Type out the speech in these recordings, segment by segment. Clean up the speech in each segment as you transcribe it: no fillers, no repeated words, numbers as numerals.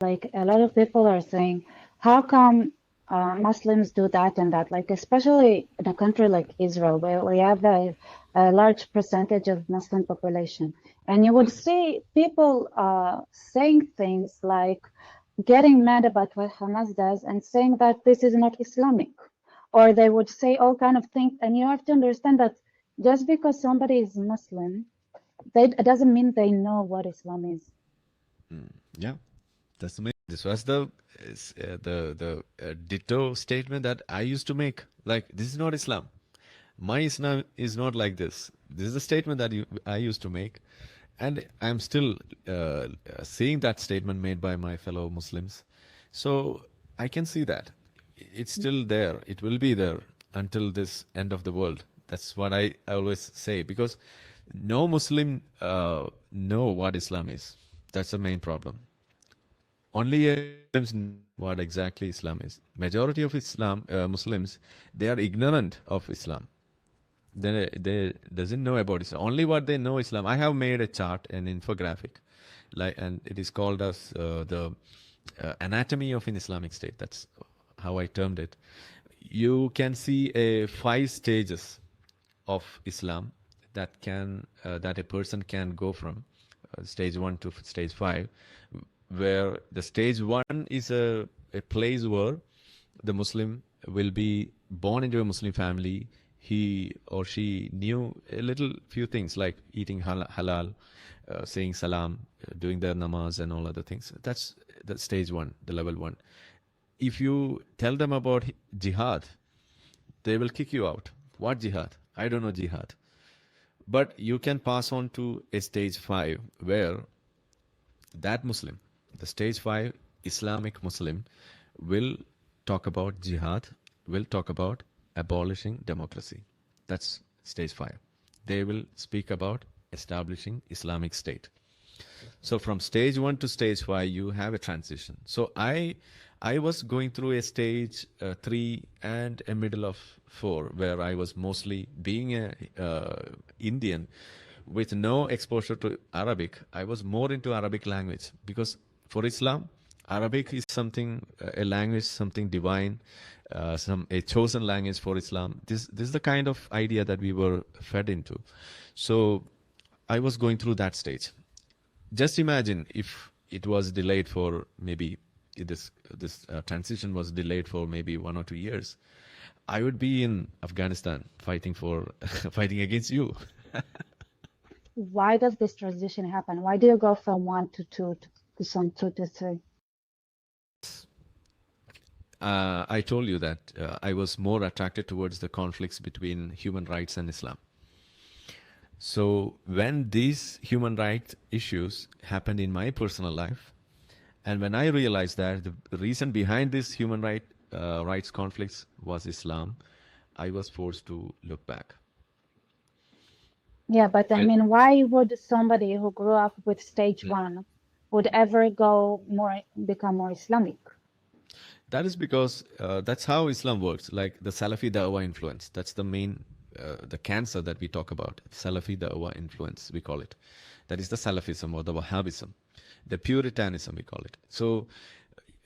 Like a lot of people are saying, how come Muslims do that and that? Like especially in a country like Israel, where we have a large percentage of Muslim population, and you would see people saying things like getting mad about what Hamas does and saying that this is not Islamic, or they would say all kind of things. And you have to understand that just because somebody is Muslim, it doesn't mean they know what Islam is. Yeah, that's amazing. This was the ditto statement that I used to make. Like, this is not Islam. My Islam is not like this. This is a statement that I used to make, and I'm still seeing that statement made by my fellow Muslims. So I can see that it's still there. It will be there until this end of the world. That's what I always say, because no Muslim know what Islam is. That's the main problem. Only Muslims know what exactly Islam is. Majority of Muslims, they are ignorant of Islam. They doesn't know about Islam. Only what they know Islam. I have made a chart, an infographic, and it is called as the anatomy of an Islamic state. That's how I termed it. You can see 5 stages of Islam that a person can go from stage 1 to stage 5, where the stage 1 is a place where the Muslim will be born into a Muslim family. He or she knew a little few things like eating halal, saying salam, doing their namaz and all other things. That's the stage 1, the level 1. If you tell them about jihad, they will kick you out. What jihad? I don't know jihad. But you can pass on to a stage 5 where that Muslim, the stage 5 Islamic Muslim, will talk about jihad, will talk about abolishing democracy. That's stage 5. They will speak about establishing Islamic State. So from stage 1 to stage 5, you have a transition. So I was going through a stage 3 and a middle of 4, where I was mostly being a Indian with no exposure to Arabic. I was more into Arabic language, because for Islam, Arabic is something, a language, something divine, a chosen language for Islam. This is the kind of idea that we were fed into. So I was going through that stage. Just imagine if it was delayed for maybe this transition was delayed for maybe 1 or 2 years. I would be in Afghanistan fighting against you. Why does this transition happen? Why do you go from 1 to 2 to some 2 to 3? I told you that I was more attracted towards the conflicts between human rights and Islam. So when these human rights issues happened in my personal life, and when I realized that the reason behind this human rights conflicts was Islam, I was forced to look back. Yeah, but I mean, why would somebody who grew up with stage 1 would ever become more Islamic? That is because that's how Islam works, like the Salafi Da'wa influence. That's the main, the cancer that we talk about. Salafi Da'wa influence, we call it. That is the Salafism or the Wahhabism, the Puritanism, we call it. So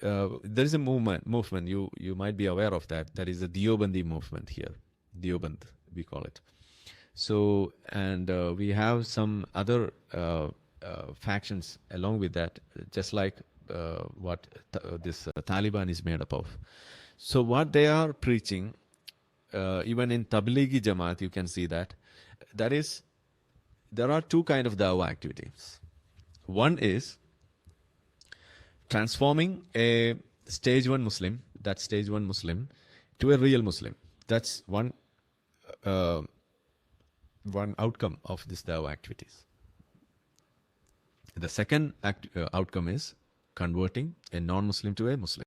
there is a movement, you might be aware of that. That is the Deobandi movement here. Deoband, we call it. So, and we have some other factions along with that, just like what this Taliban is made up of. So what they are preaching, even in Tablighi Jamaat, you can see that. That is, there are 2 kinds of dawah activities. One is transforming a stage 1 Muslim, that stage 1 Muslim, to a real Muslim. That's one outcome of this dawah activities. The second outcome is converting a non-Muslim to a Muslim.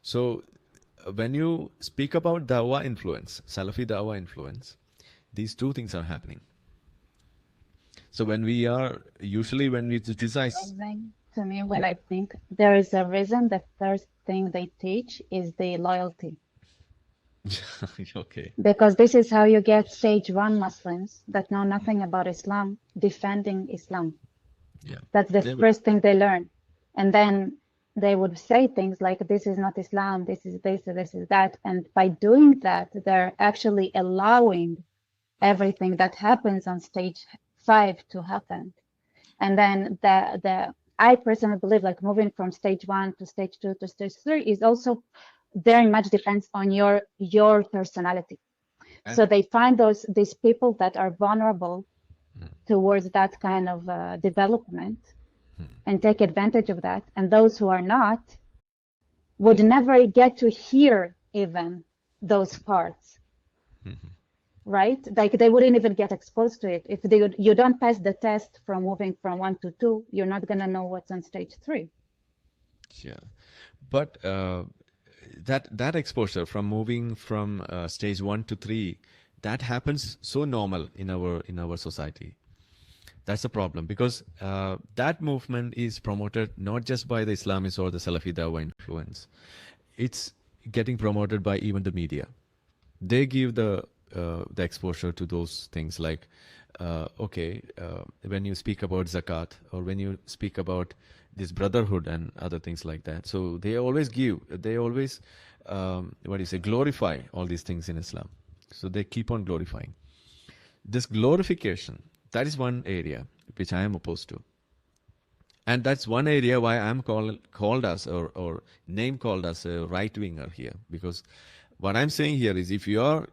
So when you speak about dawah influence, Salafi dawah influence, these 2 things are happening. So when we criticize, to me, when I think there is a reason the first thing they teach is the loyalty. Okay. Because this is how you get stage 1 Muslims that know nothing about Islam defending Islam. Yeah. That's the first thing they learn. And then they would say things like, this is not Islam, this is this, this is that. And by doing that, they're actually allowing everything that happens on stage 5 to happen. And then I personally believe like moving from stage 1 to stage 2 to stage 3 is also very much depends on your personality. And So they find these people that are vulnerable towards that kind of development and take advantage of that. And those who are not would never get to hear even those parts, right? Like they wouldn't even get exposed to it. If you don't pass the test from moving from 1 to 2, you're not going to know what's on stage 3. yeah, but that exposure from moving from stage 1 to 3, that happens so normal in our society. That's the problem, because that movement is promoted not just by the Islamists or the Salafi Da'wa influence. It's getting promoted by even the media. They give the exposure to those things like, when you speak about zakat or when you speak about this brotherhood and other things like that. So they always glorify all these things in Islam. So they keep on glorifying. This glorification, that is one area which I am opposed to. And that's one area why I'm called as or name called as a right-winger here. Because what I'm saying here is, if you are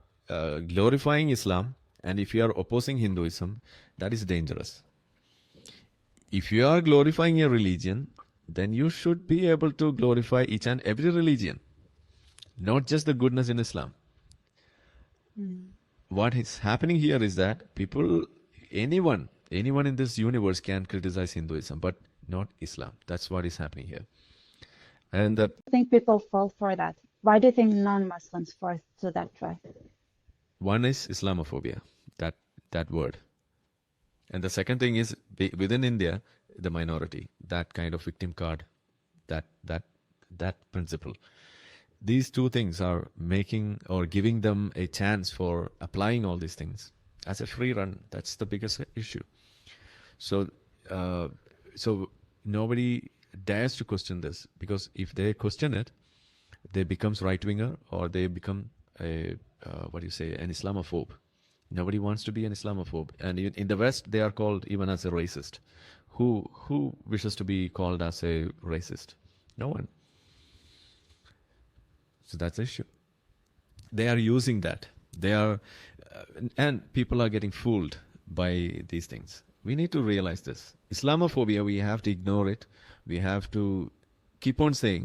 glorifying Islam and if you are opposing Hinduism, that is dangerous. If you are glorifying a religion, then you should be able to glorify each and every religion, not just the goodness in Islam. What is happening here is that anyone in this universe can criticize Hinduism, but not Islam. That's what is happening here. And I think people fall for that. Why do you think non-Muslims fall to that trap? one is Islamophobia, that word. And the second thing is, within India, the minority, that kind of victim card, that principle. These two things are making or giving them a chance for applying all these things as a free run. That's the biggest issue. So nobody dares to question this, because if they question it, they becomes right-winger or they become an Islamophobe. Nobody wants to be an Islamophobe. And in the West, they are called even as a racist. Who wishes to be called as a racist? No one. So that's the issue. They are using that. And people are getting fooled by these things. We need to realize this. Islamophobia, we have to ignore it. We have to keep on saying